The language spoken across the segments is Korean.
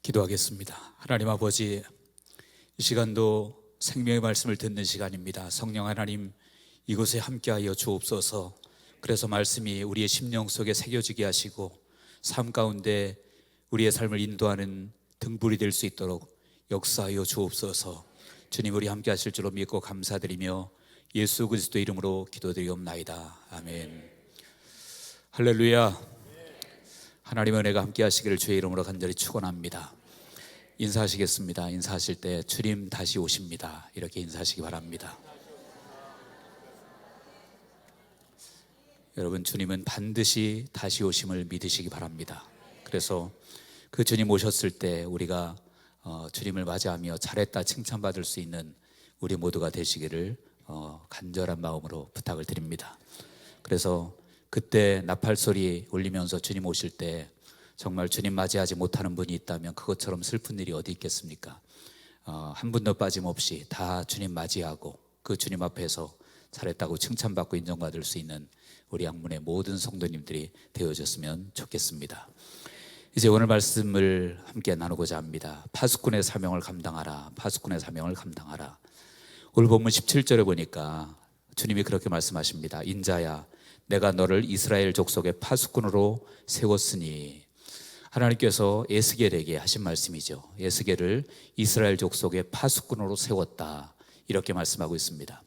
기도하겠습니다. 하나님 아버지, 이 시간도 생명의 말씀을 듣는 시간입니다. 성령 하나님, 이곳에 함께하여 주옵소서. 그래서 말씀이 우리의 심령 속에 새겨지게 하시고 삶 가운데 우리의 삶을 인도하는 등불이 될 수 있도록 역사하여 주옵소서. 주님, 우리 함께 하실 줄로 믿고 감사드리며 예수 그리스도 이름으로 기도드리옵나이다. 아멘. 할렐루야. 하나님의 은혜가 함께 하시기를 주의 이름으로 간절히 축원합니다. 인사하시겠습니다. 인사하실 때 주님 다시 오십니다, 이렇게 인사하시기 바랍니다. 여러분, 주님은 반드시 다시 오심을 믿으시기 바랍니다. 그래서 그 주님 오셨을 때 우리가 주님을 맞이하며 잘했다 칭찬받을 수 있는 우리 모두가 되시기를 간절한 마음으로 부탁을 드립니다. 그래서 그때 나팔소리 울리면서 주님 오실 때 정말 주님 맞이하지 못하는 분이 있다면 그것처럼 슬픈 일이 어디 있겠습니까? 한 분도 빠짐없이 다 주님 맞이하고 그 주님 앞에서 잘했다고 칭찬받고 인정받을 수 있는 우리 양문의 모든 성도님들이 되어졌으면 좋겠습니다. 이제 오늘 말씀을 함께 나누고자 합니다. 파수꾼의 사명을 감당하라. 파수꾼의 사명을 감당하라. 오늘 본문 17절에 보니까 주님이 그렇게 말씀하십니다. 인자야, 내가 너를 이스라엘 족속의 파수꾼으로 세웠으니. 하나님께서 에스겔에게 하신 말씀이죠. 에스겔을 이스라엘 족속의 파수꾼으로 세웠다, 이렇게 말씀하고 있습니다.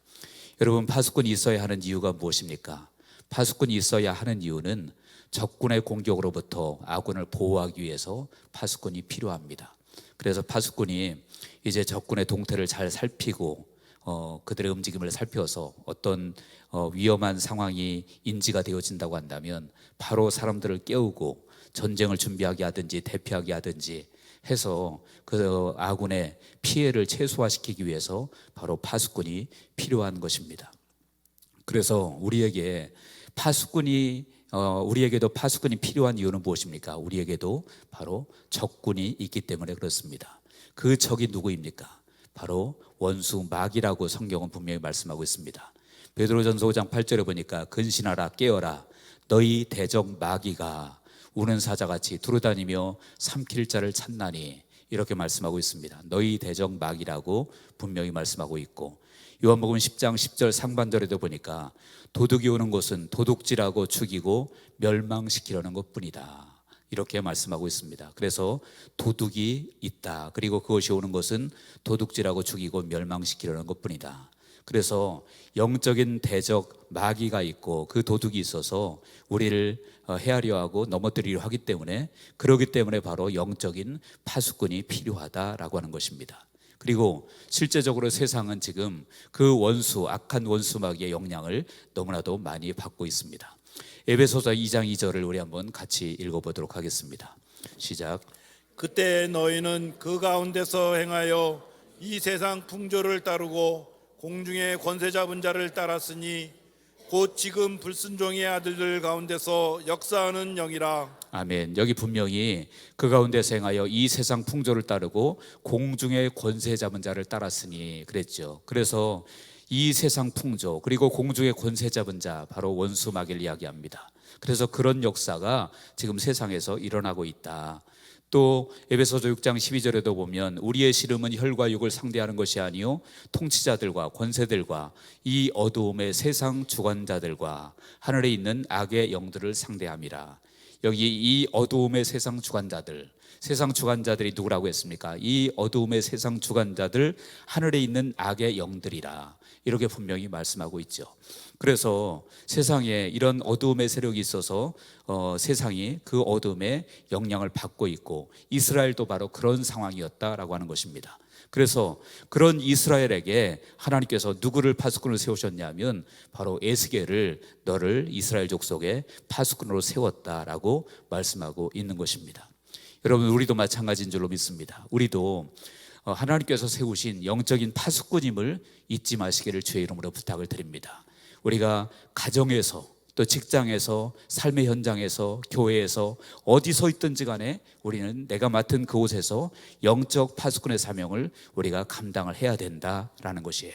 여러분, 파수꾼이 있어야 하는 이유가 무엇입니까? 파수꾼이 있어야 하는 이유는 적군의 공격으로부터 아군을 보호하기 위해서 파수꾼이 필요합니다. 그래서 파수꾼이 이제 적군의 동태를 잘 살피고 그들의 움직임을 살펴서 어떤 위험한 상황이 인지가 되어진다고 한다면 바로 사람들을 깨우고 전쟁을 준비하게 하든지 대피하게 하든지 해서 그 아군의 피해를 최소화시키기 위해서 바로 파수꾼이 필요한 것입니다. 그래서 우리에게도 파수꾼이 필요한 이유는 무엇입니까? 우리에게도 바로 적군이 있기 때문에 그렇습니다. 그 적이 누구입니까? 바로 원수 마귀라고 성경은 분명히 말씀하고 있습니다. 베드로전서 5장 8절에 보니까 근신하라, 깨어라, 너희 대적 마귀가 우는 사자같이 두루다니며 삼킬 자를 찾나니, 이렇게 말씀하고 있습니다. 너희 대적 마귀라고 분명히 말씀하고 있고, 요한복음 10장 10절 상반절에도 보니까 도둑이 오는 곳은 도둑질하고 죽이고 멸망시키려는 것뿐이다, 이렇게 말씀하고 있습니다. 그래서 도둑이 있다. 그리고 그것이 오는 것은 도둑질하고 죽이고 멸망시키려는 것뿐이다. 그래서 영적인 대적 마귀가 있고 그 도둑이 있어서 우리를 헤아려 하고 넘어뜨리려 하기 때문에, 그러기 때문에 바로 영적인 파수꾼이 필요하다라고 하는 것입니다. 그리고 실제적으로 세상은 지금 그 악한 원수 마귀의 영향을 너무나도 많이 받고 있습니다. 에베소서 2장 2절을 우리 한번 같이 읽어보도록 하겠습니다. 시작. 그때 너희는 그 가운데서 행하여 이 세상 풍조를 따르고 공중의 권세 잡은 자를 따랐으니 곧 지금 불순종의 아들들 가운데서 역사하는 영이라. 아멘. 여기 분명히 그 가운데서 행하여 이 세상 풍조를 따르고 공중의 권세 잡은 자를 따랐으니 그랬죠. 그래서 이 세상 풍조 그리고 공중의 권세 잡은 자, 바로 원수 마귀를 이야기합니다. 그래서 그런 역사가 지금 세상에서 일어나고 있다. 또 에베소서 6장 12절에도 보면 우리의 씨름은 혈과 육을 상대하는 것이 아니요 통치자들과 권세들과 이 어두움의 세상 주관자들과 하늘에 있는 악의 영들을 상대함이라. 여기 이 어두움의 세상 주관자들이 누구라고 했습니까? 이 어두움의 세상 주관자들, 하늘에 있는 악의 영들이라, 이렇게 분명히 말씀하고 있죠. 그래서 세상에 이런 어두움의 세력이 있어서 세상이 그 어둠의 영향을 받고 있고, 이스라엘도 바로 그런 상황이었다라고 하는 것입니다. 그래서 그런 이스라엘에게 하나님께서 누구를 파수꾼으로 세우셨냐면 바로 에스겔을 너를 이스라엘 족속의 파수꾼으로 세웠다라고 말씀하고 있는 것입니다. 여러분, 우리도 마찬가지인 줄로 믿습니다. 우리도 하나님께서 세우신 영적인 파수꾼임을 잊지 마시기를 주의 이름으로 부탁을 드립니다. 우리가 가정에서 또 직장에서 삶의 현장에서 교회에서 어디서 있든지 간에 우리는 내가 맡은 그곳에서 영적 파수꾼의 사명을 우리가 감당을 해야 된다라는 것이에요.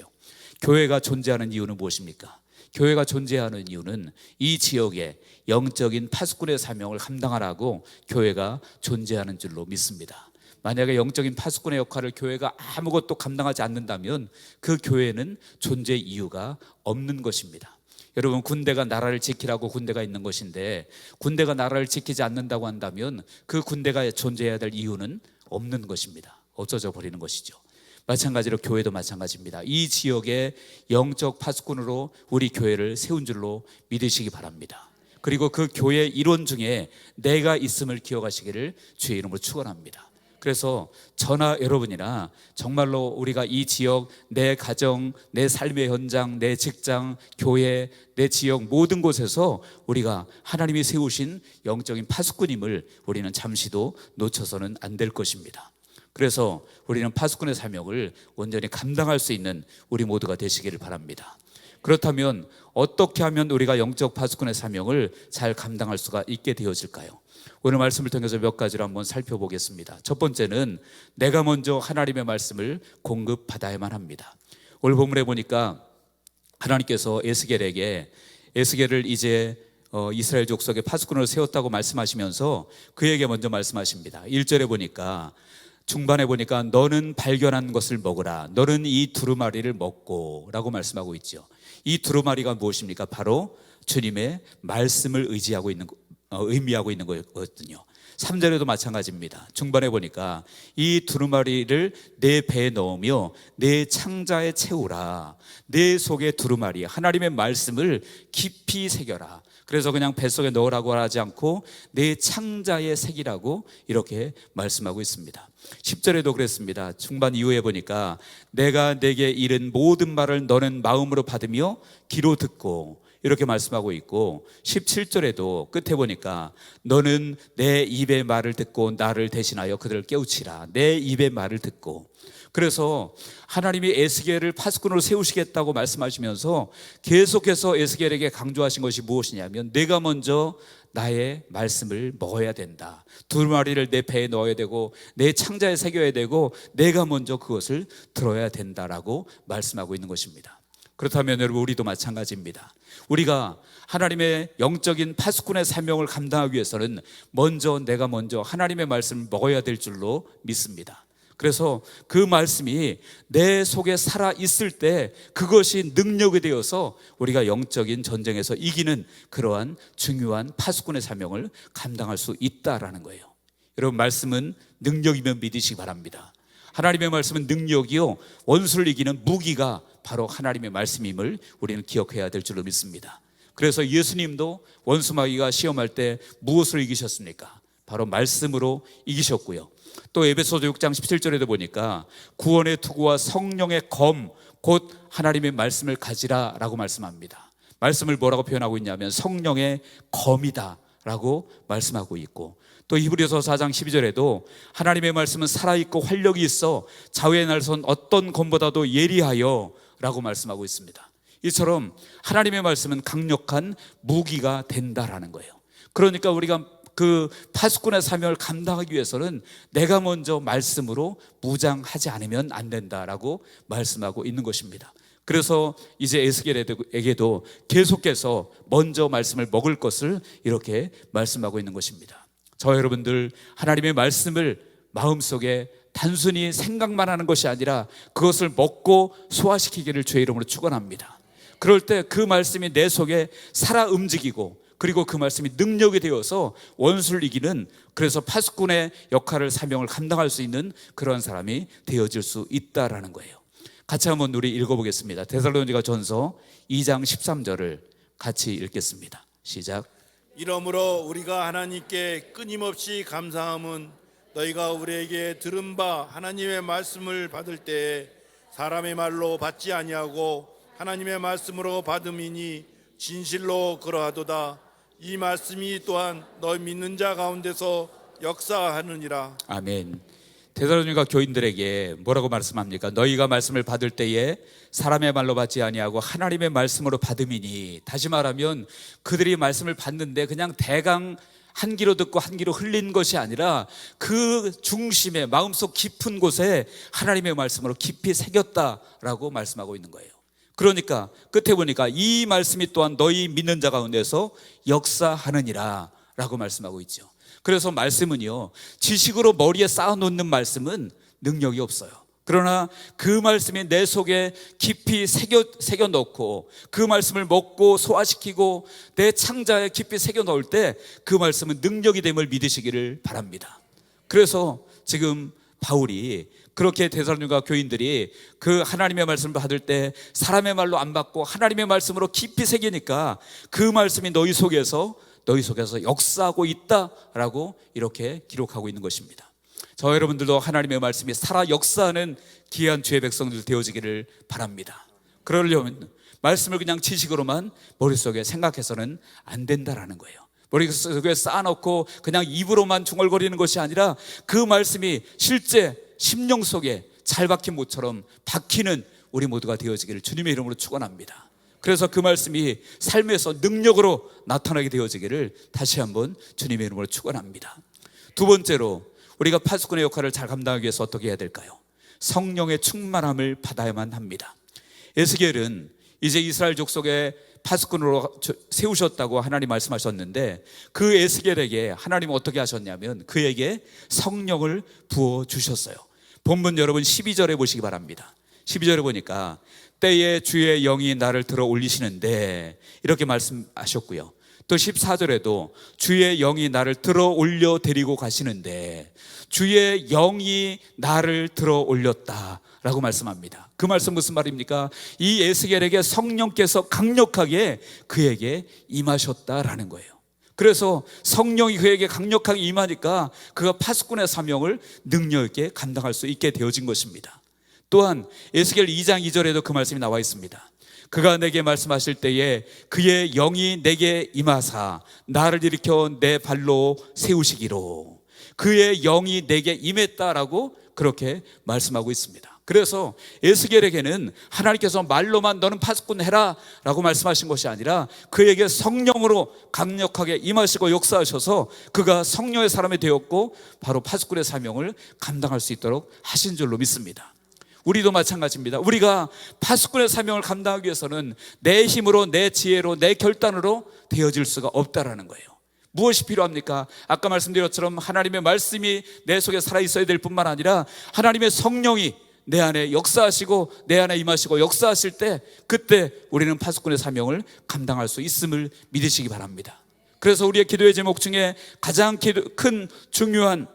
교회가 존재하는 이유는 무엇입니까? 교회가 존재하는 이유는 이 지역에 영적인 파수꾼의 사명을 감당하라고 교회가 존재하는 줄로 믿습니다. 만약에 영적인 파수꾼의 역할을 교회가 아무것도 감당하지 않는다면 그 교회는 존재 이유가 없는 것입니다. 여러분, 군대가 나라를 지키라고 군대가 있는 것인데 군대가 나라를 지키지 않는다고 한다면 그 군대가 존재해야 될 이유는 없는 것입니다. 없어져 버리는 것이죠. 마찬가지로 교회도 마찬가지입니다. 이 지역의 영적 파수꾼으로 우리 교회를 세운 줄로 믿으시기 바랍니다. 그리고 그 교회 일원 중에 내가 있음을 기억하시기를 주의 이름으로 축원합니다. 그래서 저나 여러분이나 정말로 우리가 이 지역, 내 가정, 내 삶의 현장, 내 직장, 교회, 내 지역 모든 곳에서 우리가 하나님이 세우신 영적인 파수꾼임을 우리는 잠시도 놓쳐서는 안 될 것입니다. 그래서 우리는 파수꾼의 사명을 온전히 감당할 수 있는 우리 모두가 되시기를 바랍니다. 그렇다면 어떻게 하면 우리가 영적 파수꾼의 사명을 잘 감당할 수가 있게 되어질까요? 오늘 말씀을 통해서 몇 가지를 한번 살펴보겠습니다. 첫 번째는 내가 먼저 하나님의 말씀을 공급받아야만 합니다. 오늘 본문에 보니까 하나님께서 에스겔을 이제 이스라엘 족속의 파수꾼으로 세웠다고 말씀하시면서 그에게 먼저 말씀하십니다. 1절에 보니까, 중반에 보니까 너는 발견한 것을 먹으라, 너는 이 두루마리를 먹고 라고 말씀하고 있죠. 이 두루마리가 무엇입니까? 바로 주님의 말씀을 의미하고 있는 거거든요. 3절에도 마찬가지입니다. 중반에 보니까 이 두루마리를 내 배에 넣으며 내 창자에 채우라. 내 속에 두루마리, 하나님의 말씀을 깊이 새겨라. 그래서 그냥 뱃속에 넣으라고 하지 않고 내 창자에 새기라고 이렇게 말씀하고 있습니다. 10절에도 그랬습니다. 중반 이후에 보니까 내가 내게 이른 모든 말을 너는 마음으로 받으며 귀로 듣고 이렇게 말씀하고 있고, 17절에도 끝에 보니까 너는 내 입의 말을 듣고 나를 대신하여 그들을 깨우치라. 내 입의 말을 듣고. 그래서 하나님이 에스겔을 파수꾼으로 세우시겠다고 말씀하시면서 계속해서 에스겔에게 강조하신 것이 무엇이냐면 내가 먼저 나의 말씀을 먹어야 된다. 두루마리를 내 배에 넣어야 되고 내 창자에 새겨야 되고 내가 먼저 그것을 들어야 된다라고 말씀하고 있는 것입니다. 그렇다면 여러분, 우리도 마찬가지입니다. 우리가 하나님의 영적인 파수꾼의 사명을 감당하기 위해서는 내가 먼저 하나님의 말씀을 먹어야 될 줄로 믿습니다. 그래서 그 말씀이 내 속에 살아 있을 때 그것이 능력이 되어서 우리가 영적인 전쟁에서 이기는 그러한 중요한 파수꾼의 사명을 감당할 수 있다라는 거예요. 여러분, 말씀은 능력이면 믿으시기 바랍니다. 하나님의 말씀은 능력이요, 원수를 이기는 무기가 바로 하나님의 말씀임을 우리는 기억해야 될 줄로 믿습니다. 그래서 예수님도 원수 마귀가 시험할 때 무엇으로 이기셨습니까? 바로 말씀으로 이기셨고요. 또 에베소서 6장 17절에도 보니까 구원의 투구와 성령의 검, 곧 하나님의 말씀을 가지라 라고 말씀합니다. 말씀을 뭐라고 표현하고 있냐면 성령의 검이다 라고 말씀하고 있고, 또 히브리서 4장 12절에도 하나님의 말씀은 살아있고 활력이 있어 좌우의 날선 어떤 검보다도 예리하여 라고 말씀하고 있습니다. 이처럼 하나님의 말씀은 강력한 무기가 된다라는 거예요. 그러니까 우리가 그 파수꾼의 사명을 감당하기 위해서는 내가 먼저 말씀으로 무장하지 않으면 안 된다라고 말씀하고 있는 것입니다. 그래서 이제 에스겔에게도 계속해서 먼저 말씀을 먹을 것을 이렇게 말씀하고 있는 것입니다. 저와 여러분들, 하나님의 말씀을 마음속에 단순히 생각만 하는 것이 아니라 그것을 먹고 소화시키기를 주의 이름으로 축원합니다. 그럴 때 그 말씀이 내 속에 살아 움직이고, 그리고 그 말씀이 능력이 되어서 원수를 이기는, 그래서 파수꾼의 역할을, 사명을 감당할 수 있는 그런 사람이 되어질 수 있다라는 거예요. 같이 한번 우리 읽어보겠습니다. 데살로니가 전서 2장 13절을 같이 읽겠습니다. 시작. 이러므로 우리가 하나님께 끊임없이 감사함은 너희가 우리에게 들은 바 하나님의 말씀을 받을 때에 사람의 말로 받지 아니하고 하나님의 말씀으로 받음이니 진실로 그러하도다. 이 말씀이 또한 너희 믿는 자 가운데서 역사하느니라. 아멘. 데살로니가 교인들에게 뭐라고 말씀합니까? 너희가 말씀을 받을 때에 사람의 말로 받지 아니하고 하나님의 말씀으로 받음이니. 다시 말하면 그들이 말씀을 받는데 그냥 대강 한 귀로 듣고 한 귀로 흘린 것이 아니라 그 중심에, 마음속 깊은 곳에 하나님의 말씀으로 깊이 새겼다라고 말씀하고 있는 거예요. 그러니까 끝에 보니까 이 말씀이 또한 너희 믿는 자 가운데서 역사하느니라 라고 말씀하고 있죠. 그래서 말씀은요, 지식으로 머리에 쌓아놓는 말씀은 능력이 없어요. 그러나 그 말씀이 내 속에 깊이 새겨 넣고 그 말씀을 먹고 소화시키고 내 창자에 깊이 새겨 넣을 때 그 말씀은 능력이 됨을 믿으시기를 바랍니다. 그래서 지금 바울이 그렇게 데살로니가 교인들이 그 하나님의 말씀을 받을 때 사람의 말로 안 받고 하나님의 말씀으로 깊이 새기니까 그 말씀이 너희 속에서 역사하고 있다라고 이렇게 기록하고 있는 것입니다. 저 여러분들도 하나님의 말씀이 살아 역사하는 귀한 주의 백성들 되어지기를 바랍니다. 그러려면 말씀을 그냥 지식으로만 머릿속에 생각해서는 안 된다라는 거예요. 머릿속에 쌓아놓고 그냥 입으로만 중얼거리는 것이 아니라 그 말씀이 실제 심령 속에 잘 박힌 못처럼 박히는 우리 모두가 되어지기를 주님의 이름으로 축원합니다. 그래서 그 말씀이 삶에서 능력으로 나타나게 되어지기를 다시 한번 주님의 이름으로 축원합니다. 두 번째로 우리가 파수꾼의 역할을 잘 감당하기 위해서 어떻게 해야 될까요? 성령의 충만함을 받아야만 합니다. 에스겔은 이제 이스라엘 족속의 파수꾼으로 세우셨다고 하나님 말씀하셨는데 그 에스겔에게 하나님은 어떻게 하셨냐면 그에게 성령을 부어주셨어요. 본문 여러분 12절에 보시기 바랍니다. 12절에 보니까 때에 주의 영이 나를 들어 올리시는데 이렇게 말씀하셨고요. 또 14절에도 주의 영이 나를 들어 올려 데리고 가시는데 주의 영이 나를 들어 올렸다라고 말씀합니다. 그 말씀 무슨 말입니까? 이 에스겔에게 성령께서 강력하게 그에게 임하셨다라는 거예요. 그래서 성령이 그에게 강력하게 임하니까 그가 파수꾼의 사명을 능력 있게 감당할 수 있게 되어진 것입니다. 또한 에스겔 2장 2절에도 그 말씀이 나와 있습니다. 그가 내게 말씀하실 때에 그의 영이 내게 임하사 나를 일으켜 내 발로 세우시기로 그의 영이 내게 임했다라고 그렇게 말씀하고 있습니다. 그래서 에스겔에게는 하나님께서 말로만 너는 파수꾼 해라 라고 말씀하신 것이 아니라 그에게 성령으로 강력하게 임하시고 역사하셔서 그가 성령의 사람이 되었고 바로 파수꾼의 사명을 감당할 수 있도록 하신 줄로 믿습니다. 우리도 마찬가지입니다. 우리가 파수꾼의 사명을 감당하기 위해서는 내 힘으로 내 지혜로 내 결단으로 되어질 수가 없다라는 거예요. 무엇이 필요합니까? 아까 말씀드린 것처럼 하나님의 말씀이 내 속에 살아있어야 될 뿐만 아니라 하나님의 성령이 내 안에 역사하시고 내 안에 임하시고 역사하실 때 그때 우리는 파수꾼의 사명을 감당할 수 있음을 믿으시기 바랍니다. 그래서 우리의 기도의 제목 중에 가장 큰 중요한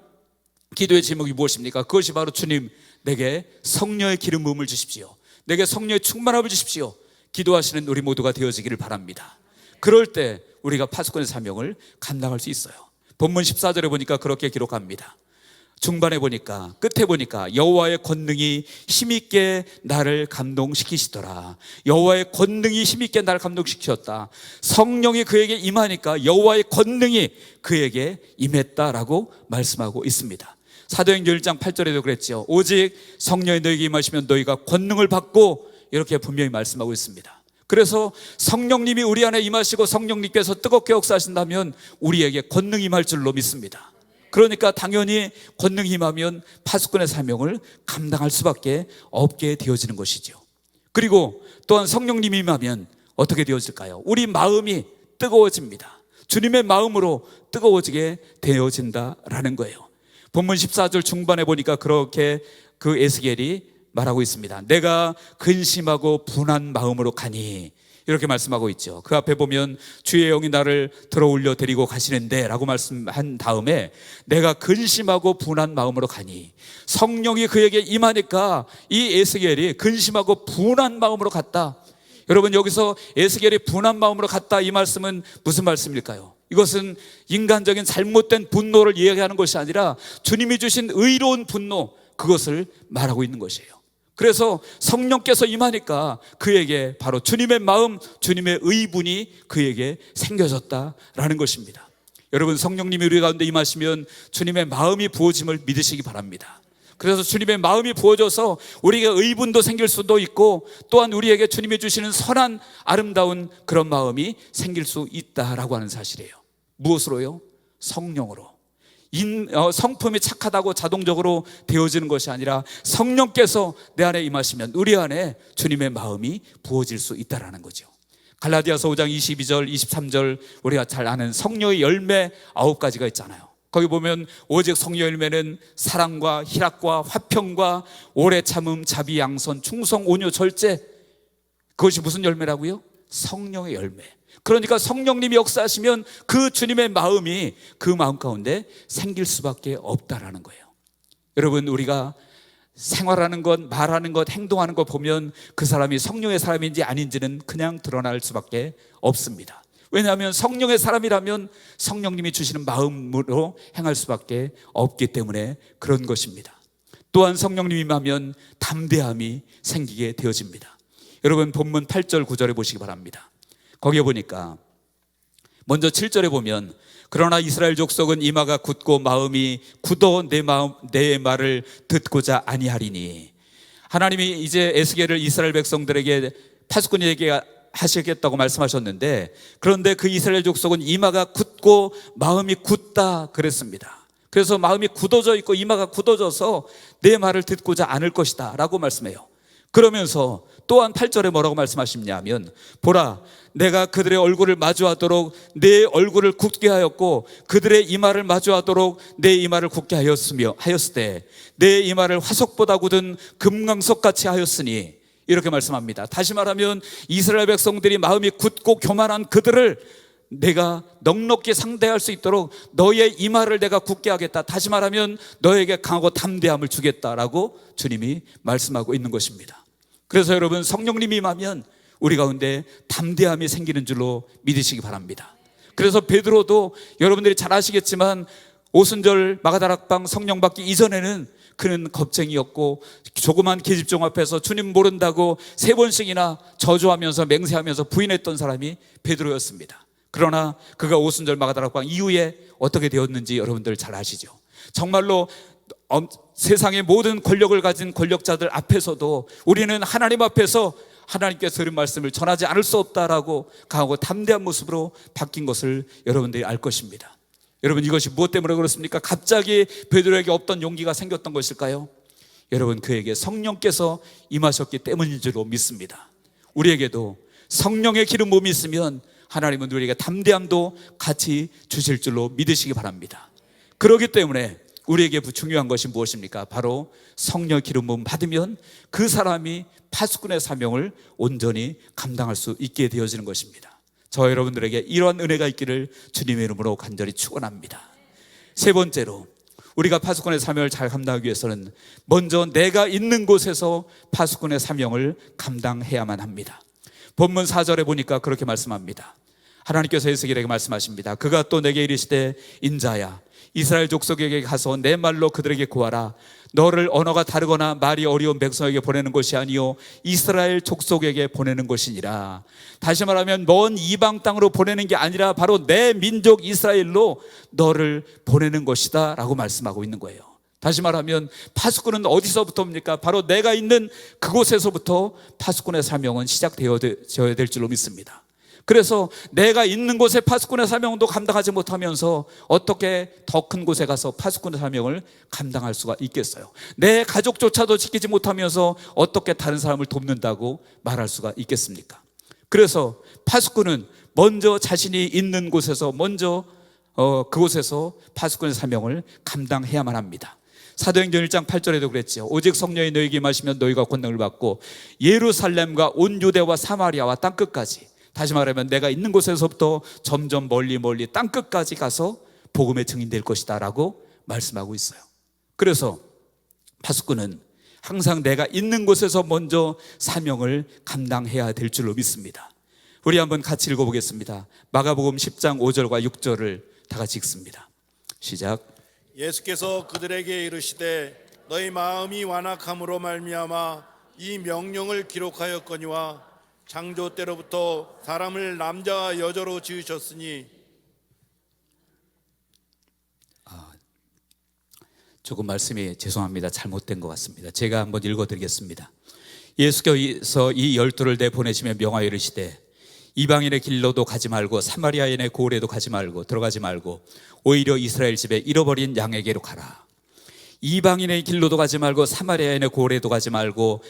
기도의 제목이 무엇입니까? 그것이 바로 주님 내게 성령의 기름 부음을 주십시오. 내게 성령의 충만함을 주십시오. 기도하시는 우리 모두가 되어지기를 바랍니다. 그럴 때 우리가 파수꾼의 사명을 감당할 수 있어요. 본문 14절에 보니까 그렇게 기록합니다. 중반에 보니까 끝에 보니까 여호와의 권능이 힘있게 나를 감동시키시더라. 여호와의 권능이 힘있게 나를 감동시키셨다. 성령이 그에게 임하니까 여호와의 권능이 그에게 임했다라고 말씀하고 있습니다. 사도행전 1장 8절에도 그랬죠. 오직 성령이 너에게 임하시면 너희가 권능을 받고 이렇게 분명히 말씀하고 있습니다. 그래서 성령님이 우리 안에 임하시고 성령님께서 뜨겁게 역사하신다면 우리에게 권능이 임할 줄로 믿습니다. 그러니까 당연히 권능이 임하면 파수꾼의 사명을 감당할 수밖에 없게 되어지는 것이죠. 그리고 또한 성령님이 임하면 어떻게 되어질까요? 우리 마음이 뜨거워집니다. 주님의 마음으로 뜨거워지게 되어진다라는 거예요. 본문 14절 중반에 보니까 그렇게 그 에스겔이 말하고 있습니다. 내가 근심하고 분한 마음으로 가니 이렇게 말씀하고 있죠. 그 앞에 보면 주의 영이 나를 들어 올려 데리고 가시는데 라고 말씀한 다음에 내가 근심하고 분한 마음으로 가니 성령이 그에게 임하니까 이 에스겔이 근심하고 분한 마음으로 갔다. 여러분 여기서 에스겔이 분한 마음으로 갔다 이 말씀은 무슨 말씀일까요? 이것은 인간적인 잘못된 분노를 이야기하는 것이 아니라 주님이 주신 의로운 분노 그것을 말하고 있는 것이에요. 그래서 성령께서 임하니까 그에게 바로 주님의 마음, 주님의 의분이 그에게 생겨졌다라는 것입니다. 여러분 성령님이 우리 가운데 임하시면 주님의 마음이 부어짐을 믿으시기 바랍니다. 그래서 주님의 마음이 부어져서 우리에게 의분도 생길 수도 있고 또한 우리에게 주님이 주시는 선한 아름다운 그런 마음이 생길 수 있다라고 하는 사실이에요. 무엇으로요? 성령으로. 성품이 착하다고 자동적으로 되어지는 것이 아니라 성령께서 내 안에 임하시면 우리 안에 주님의 마음이 부어질 수 있다는 거죠. 갈라디아서 5장 22절 23절 우리가 잘 아는 성령의 열매 9가지가 있잖아요. 거기 보면 오직 성령 열매는 사랑과 희락과 화평과 오래 참음, 자비, 양선, 충성, 온유, 절제. 그것이 무슨 열매라고요? 성령의 열매. 그러니까 성령님이 역사하시면 그 주님의 마음이 그 마음 가운데 생길 수밖에 없다라는 거예요. 여러분, 우리가 생활하는 것, 말하는 것, 행동하는 것 보면 그 사람이 성령의 사람인지 아닌지는 그냥 드러날 수밖에 없습니다. 왜냐하면 성령의 사람이라면 성령님이 주시는 마음으로 행할 수밖에 없기 때문에 그런 것입니다. 또한 성령님이 임하면 담대함이 생기게 되어집니다. 여러분, 본문 8절 9절에 보시기 바랍니다. 거기에 보니까 먼저 7절에 보면 그러나 이스라엘 족속은 이마가 굳고 마음이 굳어 내 말을 듣고자 아니하리니. 하나님이 이제 에스겔을 이스라엘 백성들에게 파수꾼에게 하시겠다고 말씀하셨는데, 그런데 그 이스라엘 족속은 이마가 굳고 마음이 굳다 그랬습니다. 그래서 마음이 굳어져 있고 이마가 굳어져서 내 말을 듣고자 않을 것이다 라고 말씀해요. 그러면서 또한 8절에 뭐라고 말씀하시냐면, 보라, 내가 그들의 얼굴을 마주하도록 내 얼굴을 굳게 하였고 그들의 이마를 마주하도록 내 이마를 굳게 하였을 때 내 이마를 화석보다 굳은 금강석같이 하였으니. 이렇게 말씀합니다. 다시 말하면 이스라엘 백성들이 마음이 굳고 교만한 그들을 내가 넉넉히 상대할 수 있도록 너의 이마를 내가 굳게 하겠다. 다시 말하면 너에게 강하고 담대함을 주겠다라고 주님이 말씀하고 있는 것입니다. 그래서 여러분, 성령님이 임하면 우리 가운데 담대함이 생기는 줄로 믿으시기 바랍니다. 그래서 베드로도 여러분들이 잘 아시겠지만 오순절 마가다락방 성령 받기 이전에는 그는 겁쟁이였고 조그만 계집종 앞에서 주님 모른다고 3번씩이나 저주하면서 맹세하면서 부인했던 사람이 베드로였습니다. 그러나 그가 오순절 마가다락방 이후에 어떻게 되었는지 여러분들 잘 아시죠? 정말로 세상의 모든 권력을 가진 권력자들 앞에서도 우리는 하나님 앞에서 하나님께서 드린 말씀을 전하지 않을 수 없다라고 강하고 담대한 모습으로 바뀐 것을 여러분들이 알 것입니다. 여러분, 이것이 무엇 때문에 그렇습니까? 갑자기 베드로에게 없던 용기가 생겼던 것일까요? 여러분, 그에게 성령께서 임하셨기 때문인 줄로 믿습니다. 우리에게도 성령의 기름 부음이 있으면 하나님은 우리에게 담대함도 같이 주실 줄로 믿으시기 바랍니다. 그렇기 때문에 우리에게 중요한 것이 무엇입니까? 바로 성령 기름 부음 받으면 그 사람이 파수꾼의 사명을 온전히 감당할 수 있게 되어지는 것입니다. 저 여러분들에게 이러한 은혜가 있기를 주님의 이름으로 간절히 축원합니다. 세 번째로, 우리가 파수꾼의 사명을 잘 감당하기 위해서는 먼저 내가 있는 곳에서 파수꾼의 사명을 감당해야만 합니다. 본문 4절에 보니까 그렇게 말씀합니다. 하나님께서 에스겔에게 말씀하십니다. 그가 또 내게 이르시되, 인자야, 이스라엘 족속에게 가서 내 말로 그들에게 고하라. 너를 언어가 다르거나 말이 어려운 백성에게 보내는 것이 아니요 이스라엘 족속에게 보내는 것이니라. 다시 말하면 먼 이방 땅으로 보내는 게 아니라 바로 내 민족 이스라엘로 너를 보내는 것이다 라고 말씀하고 있는 거예요. 다시 말하면 파수꾼은 어디서부터입니까? 바로 내가 있는 그곳에서부터 파수꾼의 사명은 시작되어야 될 줄로 믿습니다. 그래서 내가 있는 곳에 파수꾼의 사명도 감당하지 못하면서 어떻게 더 큰 곳에 가서 파수꾼의 사명을 감당할 수가 있겠어요? 내 가족조차도 지키지 못하면서 어떻게 다른 사람을 돕는다고 말할 수가 있겠습니까? 그래서 파수꾼은 먼저 자신이 있는 곳에서 그곳에서 파수꾼의 사명을 감당해야만 합니다. 사도행전 1장 8절에도 그랬죠. 오직 성령이 너에게 임하시면 너희가 권능을 받고 예루살렘과 온 유대와 사마리아와 땅끝까지, 다시 말하면 내가 있는 곳에서부터 점점 멀리 땅끝까지 가서 복음의 증인될 것이다 라고 말씀하고 있어요. 그래서 파수꾼은 항상 내가 있는 곳에서 먼저 사명을 감당해야 될 줄로 믿습니다. 우리 한번 같이 읽어보겠습니다. 마가복음 10장 5절과 6절을 다 같이 읽습니다. 시작. 예수께서 그들에게 이르시되 너희 마음이 완악함으로 말미암아 이 명령을 기록하였거니와 창조 때로부터 사람을 남자와 여자로 지으셨으니. 조금 말씀이 죄송합니다. 잘못된 것 같습니다. 제가 한번 읽어드리겠습니다. 예수께서 이 12를 내보내시며 명하여 이르시되 이방인의 길로도 가지 말고 사마리아인의 고을에도 들어가지 말고 오히려 이스라엘 집에 잃어버린 양에게로 가라. 이방인의 길로도 가지 말고 사마리아인의 고을에도 가지 말고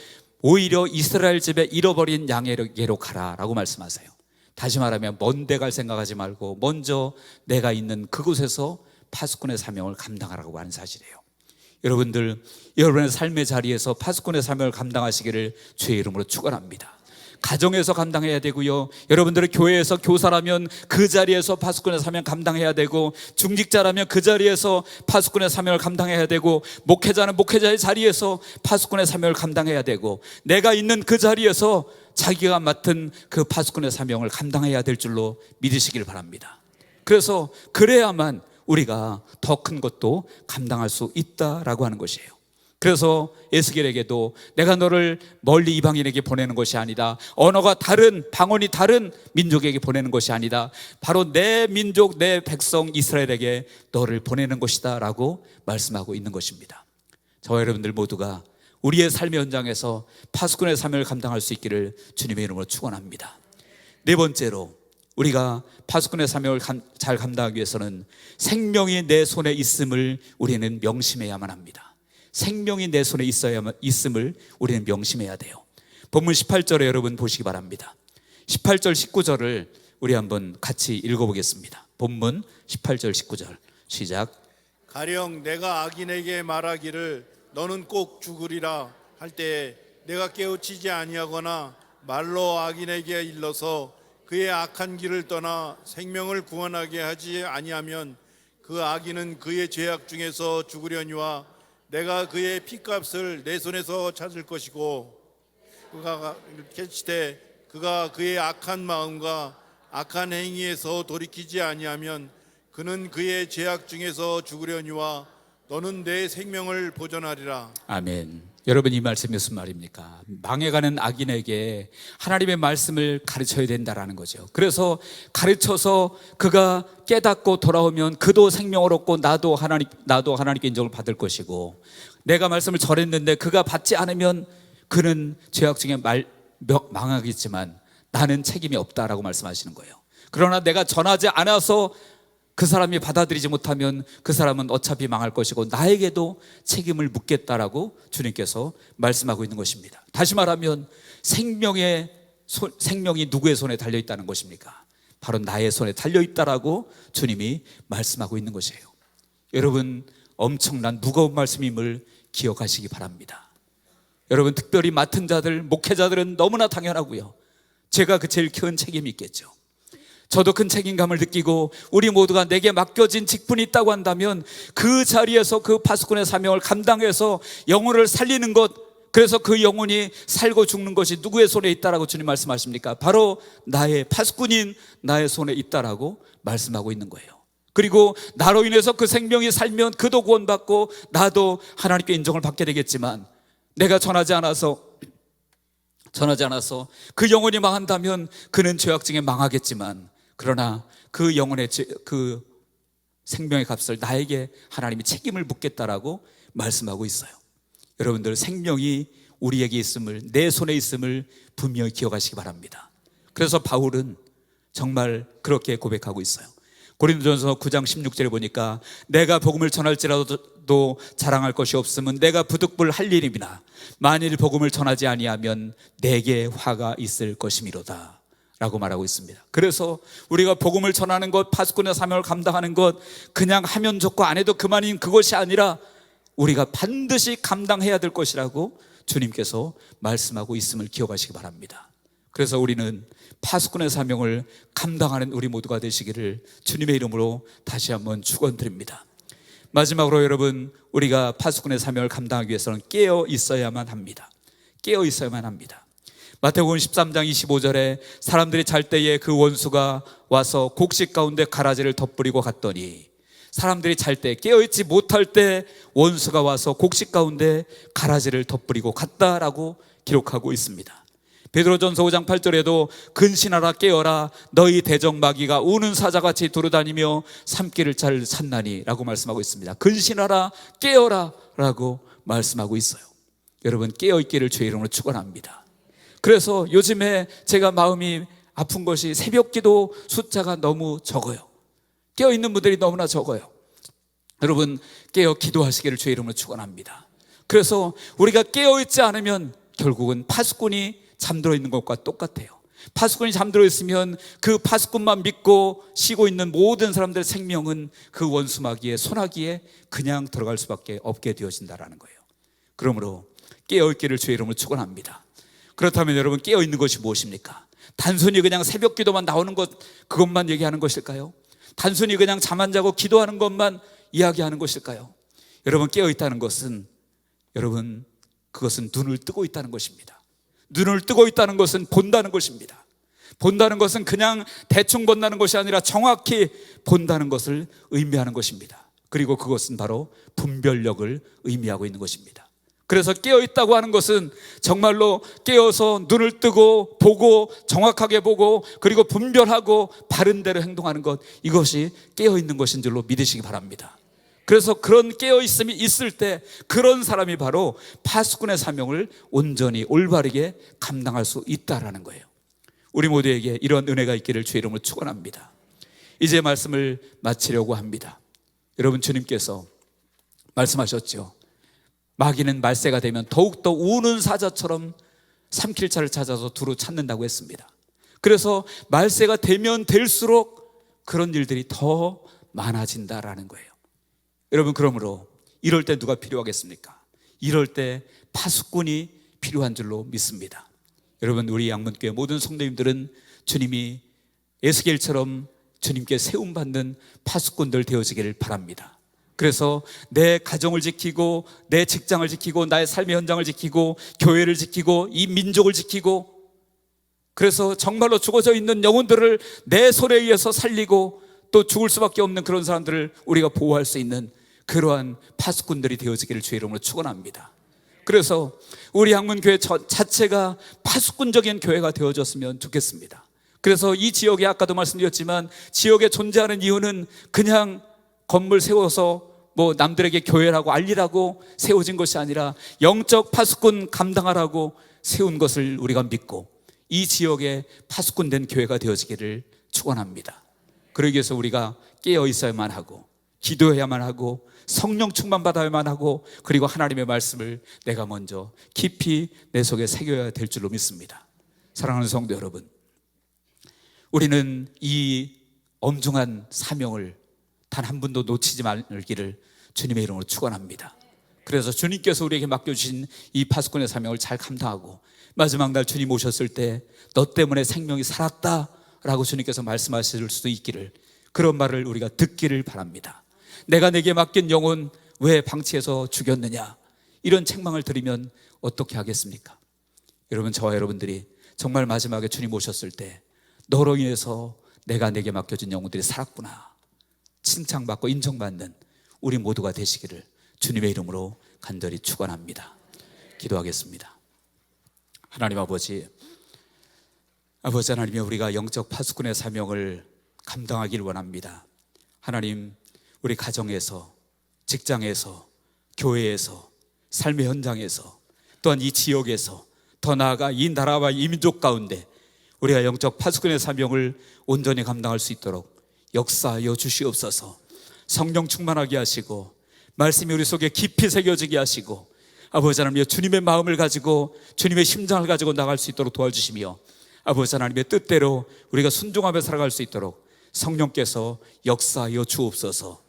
오히려 이스라엘 집에 잃어버린 양에게로 가라 라고 말씀하세요. 다시 말하면 먼 데 갈 생각하지 말고 먼저 내가 있는 그곳에서 파수꾼의 사명을 감당하라고 하는 사실이에요. 여러분들, 여러분의 삶의 자리에서 파수꾼의 사명을 감당하시기를 주의 이름으로 축원합니다. 가정에서 감당해야 되고요, 여러분들의 교회에서 교사라면 그 자리에서 파수꾼의 사명 감당해야 되고, 중직자라면 그 자리에서 파수꾼의 사명을 감당해야 되고, 목회자는 목회자의 자리에서 파수꾼의 사명을 감당해야 되고, 내가 있는 그 자리에서 자기가 맡은 그 파수꾼의 사명을 감당해야 될 줄로 믿으시길 바랍니다. 그래서 그래야만 우리가 더 큰 것도 감당할 수 있다라고 하는 것이에요. 그래서 에스겔에게도 내가 너를 멀리 이방인에게 보내는 것이 아니다, 언어가 다른, 방언이 다른 민족에게 보내는 것이 아니다, 바로 내 민족, 내 백성 이스라엘에게 너를 보내는 것이다 라고 말씀하고 있는 것입니다. 저와 여러분들 모두가 우리의 삶의 현장에서 파수꾼의 사명을 감당할 수 있기를 주님의 이름으로 축원합니다. 네 번째로, 우리가 파수꾼의 사명을 잘 감당하기 위해서는 생명이 내 손에 있음을 우리는 명심해야만 합니다. 생명이 내 손에 있음을 우리는 명심해야 돼요. 본문 18절에 여러분 보시기 바랍니다. 18절 19절을 우리 한번 같이 읽어보겠습니다. 본문 18절 19절 시작. 가령 내가 악인에게 말하기를 너는 꼭 죽으리라 할 때에 내가 깨우치지 아니하거나 말로 악인에게 일러서 그의 악한 길을 떠나 생명을 구원하게 하지 아니하면 그 악인은 그의 죄악 중에서 죽으려니와 내가 그의 피값을 내 손에서 찾을 것이고, 그가 캐치되 그가 그의 악한 마음과 악한 행위에서 돌이키지 아니하면 그는 그의 죄악 중에서 죽으려니와 너는 내 생명을 보존하리라. 아멘. 여러분, 이 말씀이 무슨 말입니까? 망해가는 악인에게 하나님의 말씀을 가르쳐야 된다라는 거죠. 그래서 가르쳐서 그가 깨닫고 돌아오면 그도 생명을 얻고 나도 하나님께 인정을 받을 것이고, 내가 말씀을 전했는데 그가 받지 않으면 그는 죄악 중에 망하겠지만 나는 책임이 없다라고 말씀하시는 거예요. 그러나 내가 전하지 않아서 그 사람이 받아들이지 못하면 그 사람은 어차피 망할 것이고 나에게도 책임을 묻겠다라고 주님께서 말씀하고 있는 것입니다. 다시 말하면 생명이 누구의 손에 달려있다는 것입니까? 바로 나의 손에 달려있다라고 주님이 말씀하고 있는 것이에요. 여러분, 엄청난 무거운 말씀임을 기억하시기 바랍니다. 여러분, 특별히 맡은 자들, 목회자들은 너무나 당연하고요, 제가 그 제일 큰 책임이 있겠죠. 저도 큰 책임감을 느끼고 우리 모두가 내게 맡겨진 직분이 있다고 한다면 그 자리에서 그 파수꾼의 사명을 감당해서 영혼을 살리는 것, 그래서 그 영혼이 살고 죽는 것이 누구의 손에 있다라고 주님 말씀하십니까? 바로 나의 파수꾼인 나의 손에 있다라고 말씀하고 있는 거예요. 그리고 나로 인해서 그 생명이 살면 그도 구원받고 나도 하나님께 인정을 받게 되겠지만, 내가 전하지 않아서 그 영혼이 망한다면 그는 죄악 중에 망하겠지만, 그러나 그 영혼의 그 생명의 값을 나에게 하나님이 책임을 묻겠다라고 말씀하고 있어요. 여러분들, 생명이 우리에게 있음을, 내 손에 있음을 분명히 기억하시기 바랍니다. 그래서 바울은 정말 그렇게 고백하고 있어요. 고린도전서 9장 16절에 보니까 내가 복음을 전할지라도 자랑할 것이 없으면 내가 부득불 할 일임이나 만일 복음을 전하지 아니하면 내게 화가 있을 것이미로다 라고 말하고 있습니다. 그래서 우리가 복음을 전하는 것, 파수꾼의 사명을 감당하는 것, 그냥 하면 좋고 안 해도 그만인 그것이 아니라 우리가 반드시 감당해야 될 것이라고 주님께서 말씀하고 있음을 기억하시기 바랍니다. 그래서 우리는 파수꾼의 사명을 감당하는 우리 모두가 되시기를 주님의 이름으로 다시 한번 축원드립니다. 마지막으로 여러분, 우리가 파수꾼의 사명을 감당하기 위해서는 깨어 있어야만 합니다. 깨어 있어야만 합니다. 마태복음 13장 25절에 사람들이 잘 때에 그 원수가 와서 곡식 가운데 가라지를 덧뿌리고 갔더니, 사람들이 잘 때, 깨어있지 못할 때 원수가 와서 곡식 가운데 가라지를 덧뿌리고 갔다라고 기록하고 있습니다. 베드로전서 5장 8절에도 근신하라 깨어라 너희 대적마귀가 우는 사자같이 두루다니며 삼키를 잘 찾나니 라고 말씀하고 있습니다. 근신하라 깨어라 라고 말씀하고 있어요. 여러분, 깨어있기를 주의 이름으로 축원합니다. 그래서 요즘에 제가 마음이 아픈 것이 새벽기도 숫자가 너무 적어요. 깨어있는 분들이 너무나 적어요. 여러분, 깨어 기도하시기를 주의 이름으로 축원합니다. 그래서 우리가 깨어있지 않으면 결국은 파수꾼이 잠들어 있는 것과 똑같아요. 파수꾼이 잠들어 있으면 그 파수꾼만 믿고 쉬고 있는 모든 사람들의 생명은 그 원수마귀의 손아귀에 그냥 들어갈 수밖에 없게 되어진다라는 거예요. 그러므로 깨어있기를 주의 이름으로 축원합니다. 그렇다면 여러분, 깨어있는 것이 무엇입니까? 단순히 그냥 새벽 기도만 나오는 것, 그것만 얘기하는 것일까요? 단순히 그냥 잠 안 자고 기도하는 것만 이야기하는 것일까요? 여러분, 깨어있다는 것은, 여러분, 그것은 눈을 뜨고 있다는 것입니다. 눈을 뜨고 있다는 것은 본다는 것입니다. 본다는 것은 그냥 대충 본다는 것이 아니라 정확히 본다는 것을 의미하는 것입니다. 그리고 그것은 바로 분별력을 의미하고 있는 것입니다. 그래서 깨어있다고 하는 것은 정말로 깨어서 눈을 뜨고 보고 정확하게 보고 그리고 분별하고 바른 대로 행동하는 것, 이것이 깨어있는 것인 줄로 믿으시기 바랍니다. 그래서 그런 깨어있음이 있을 때 그런 사람이 바로 파수꾼의 사명을 온전히 올바르게 감당할 수 있다라는 거예요. 우리 모두에게 이런 은혜가 있기를 주의 이름으로 축원합니다. 이제 말씀을 마치려고 합니다. 여러분, 주님께서 말씀하셨죠. 마귀는 말세가 되면 더욱더 우는 사자처럼 삼킬 자를 찾아서 두루 찾는다고 했습니다. 그래서 말세가 되면 될수록 그런 일들이 더 많아진다라는 거예요. 여러분, 그러므로 이럴 때 누가 필요하겠습니까? 이럴 때 파수꾼이 필요한 줄로 믿습니다. 여러분, 우리 양문교회 모든 성도님들은 주님이 에스겔처럼 주님께 세움받는 파수꾼들 되어지기를 바랍니다. 그래서 내 가정을 지키고 내 직장을 지키고 나의 삶의 현장을 지키고 교회를 지키고 이 민족을 지키고, 그래서 정말로 죽어져 있는 영혼들을 내 손에 의해서 살리고 또 죽을 수밖에 없는 그런 사람들을 우리가 보호할 수 있는 그러한 파수꾼들이 되어지기를 주의 이름으로 축원합니다. 그래서 우리 양문교회 자체가 파수꾼적인 교회가 되어졌으면 좋겠습니다. 그래서 이 지역에, 아까도 말씀드렸지만 지역에 존재하는 이유는 그냥 건물 세워서 뭐 남들에게 교회라고 알리라고 세워진 것이 아니라 영적 파수꾼 감당하라고 세운 것을 우리가 믿고 이 지역에 파수꾼된 교회가 되어지기를 축원합니다. 그러기 위해서 우리가 깨어 있어야만 하고 기도해야만 하고 성령 충만 받아야만 하고 그리고 하나님의 말씀을 내가 먼저 깊이 내 속에 새겨야 될 줄로 믿습니다. 사랑하는 성도 여러분, 우리는 이 엄중한 사명을 단 한 분도 놓치지 말기를 주님의 이름으로 축원합니다. 그래서 주님께서 우리에게 맡겨주신 이 파수꾼의 사명을 잘 감당하고 마지막 날 주님 오셨을 때 너 때문에 생명이 살았다 라고 주님께서 말씀하실 수도 있기를, 그런 말을 우리가 듣기를 바랍니다. 내가 내게 맡긴 영혼 왜 방치해서 죽였느냐, 이런 책망을 들으면 어떻게 하겠습니까? 여러분, 저와 여러분들이 정말 마지막에 주님 오셨을 때 너로 인해서 내가 내게 맡겨진 영혼들이 살았구나, 칭찬받고 인정받는 우리 모두가 되시기를 주님의 이름으로 간절히 축원합니다. 기도하겠습니다. 하나님 아버지 하나님이 우리가 영적 파수꾼의 사명을 감당하기를 원합니다. 하나님, 우리 가정에서, 직장에서, 교회에서, 삶의 현장에서, 또한 이 지역에서, 더 나아가 이 나라와 이 민족 가운데 우리가 영적 파수꾼의 사명을 온전히 감당할 수 있도록 역사하여 주시옵소서. 성령 충만하게 하시고 말씀이 우리 속에 깊이 새겨지게 하시고 아버지 하나님, 주님의 마음을 가지고 주님의 심장을 가지고 나갈 수 있도록 도와주시며 아버지 하나님의 뜻대로 우리가 순종하며 살아갈 수 있도록 성령께서 역사하여 주옵소서.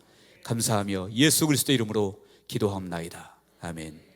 감사하며 예수 그리스도 이름으로 기도합나이다. 아멘.